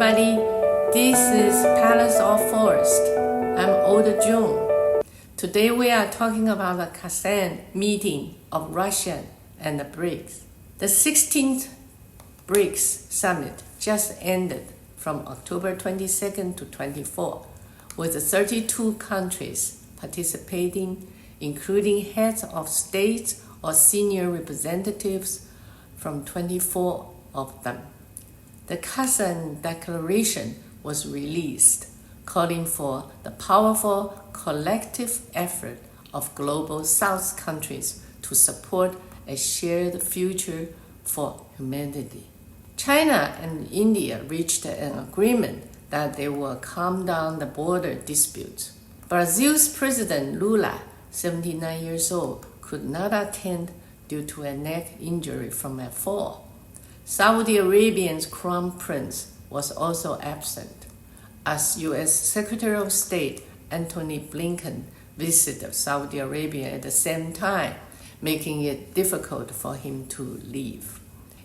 everybody, this is Palace of Forest. I'm Old June. Today we are talking about the Kazan meeting of Russia and the Brics. The 16th Brics summit just ended from October 22nd to 24, with 32 countries participating, including heads of states or senior representatives from 24 of them. The Kazan Declaration was released, calling for the powerful collective effort of global South countries to support a shared future for humanity. China and India reached an agreement that they will calm down the border disputes. Brazil's President Lula, 79 years old, could not attend due to a neck injury from a fall. Saudi Arabia's Crown Prince was also absent, as U.S. Secretary of State Antony Blinken visited Saudi Arabia at the same time, making it difficult for him to leave.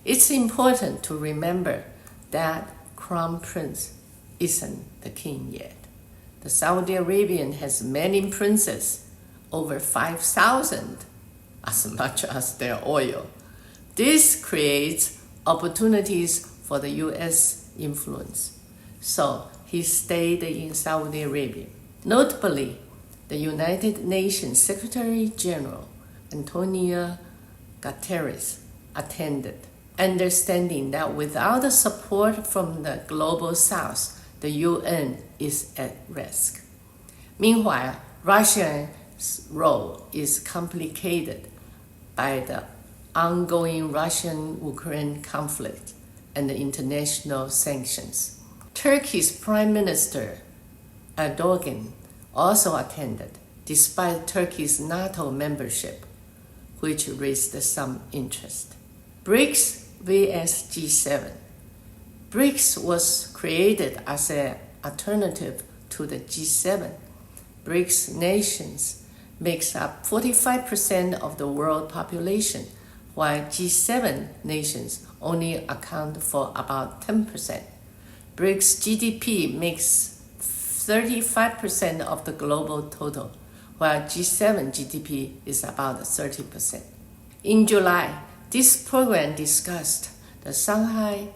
It's important to remember that Crown Prince isn't the king yet. The Saudi Arabian has many princes, over 5,000, as much as their oil. This creates opportunities for the U.S. influence. So he stayed in Saudi Arabia. Notably, the United Nations Secretary General Antonio Guterres attended, understanding that without the support from the global South, the UN is at risk. Meanwhile, Russia's role is complicated by the ongoing Russian-Ukraine conflict and the international sanctions. Turkey's Prime Minister Erdogan also attended, despite Turkey's NATO membership, which raised some interest. Brics vs G7. Brics was created as an alternative to the G7. Brics nations makes up 45% of the world population, while G7 nations only account for about 10%. BRICS GDP makes 35% of the global total, while G7 GDP is about 30%. In July, this program discussed the Shanghai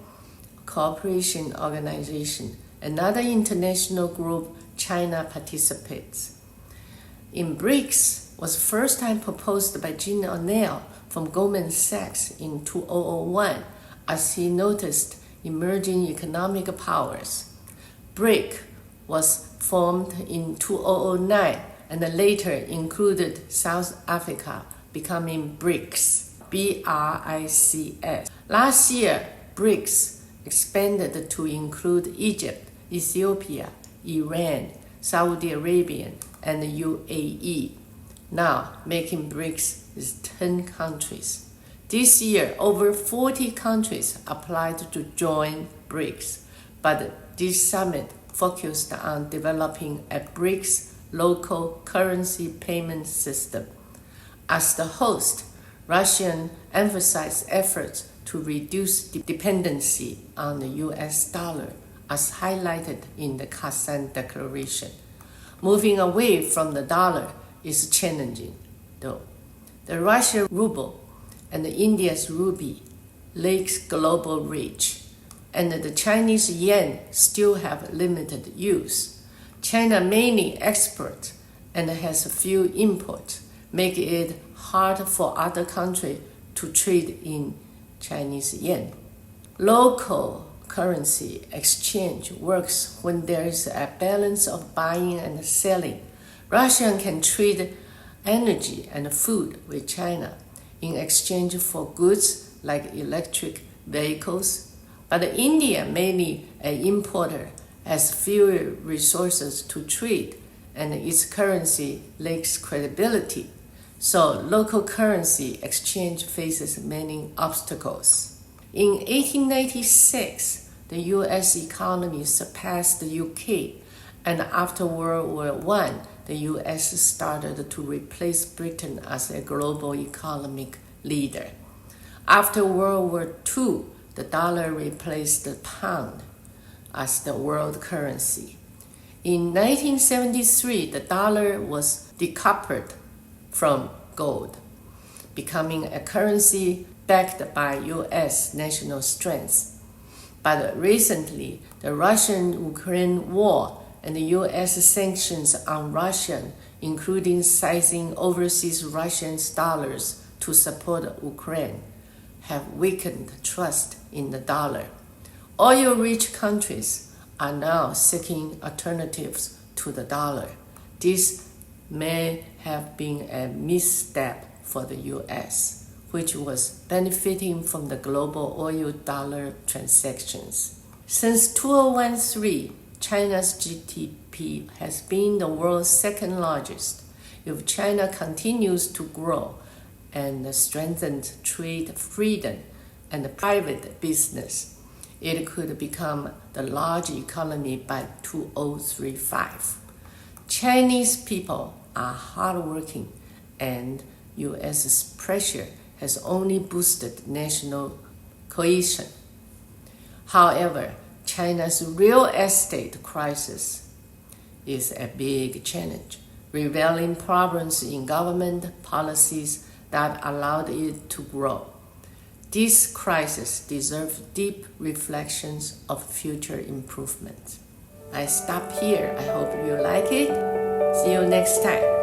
Cooperation Organization, another international group China participates. In BRICS was first time proposed by Jim O'Neill from Goldman Sachs in 2001 as he noticed emerging economic powers. BRIC was formed in 2009 and later included South Africa, becoming BRICS, B-R-I-C-S. Last year, BRICS expanded to include Egypt, Ethiopia, Iran, Saudi Arabia, and the UAE. Now, making BRICS is 10 countries. This year, over 40 countries applied to join BRICS, but this summit focused on developing a BRICS local currency payment system. As the host, Russia emphasized efforts to reduce dependency on the US dollar, as highlighted in the Kazan Declaration. Moving away from the dollar is challenging, though. The Russian ruble and the India's rupee lacks global reach, and the Chinese yen still have limited use. China mainly exports and has few imports, making it hard for other countries to trade in Chinese yen. Local currency exchange works when there is a balance of buying and selling. Russia can trade energy and food with China in exchange for goods like electric vehicles, but India, mainly an importer, has fewer resources to trade and its currency lacks credibility, so local currency exchange faces many obstacles. In 1896, the US economy surpassed the UK, and after World War I, the US started to replace Britain as a global economic leader. After World War II, the dollar replaced the pound. as the world currency. In 1973, the dollar was decoupled from gold, becoming a currency backed by U.S. national strength. But recently, the Russian-Ukraine war and the U.S. sanctions on Russia, including seizing overseas Russian dollars to support Ukraine, have weakened trust in the dollar. Oil-rich countries are now seeking alternatives to the dollar. This may have been a misstep for the U.S., which was benefiting from the global oil-dollar transactions. Since 2013, China's GDP has been the world's second largest. If China continues to grow and strengthen trade freedom and private business, it could become the large economy by 2035. Chinese people are hardworking, and U.S.'s pressure has only boosted national cohesion. However, China's real estate crisis is a big challenge, revealing problems in government policies that allowed it to grow. This crisis deserves deep reflections of future improvements. I stop here. I hope you like it. See you next time.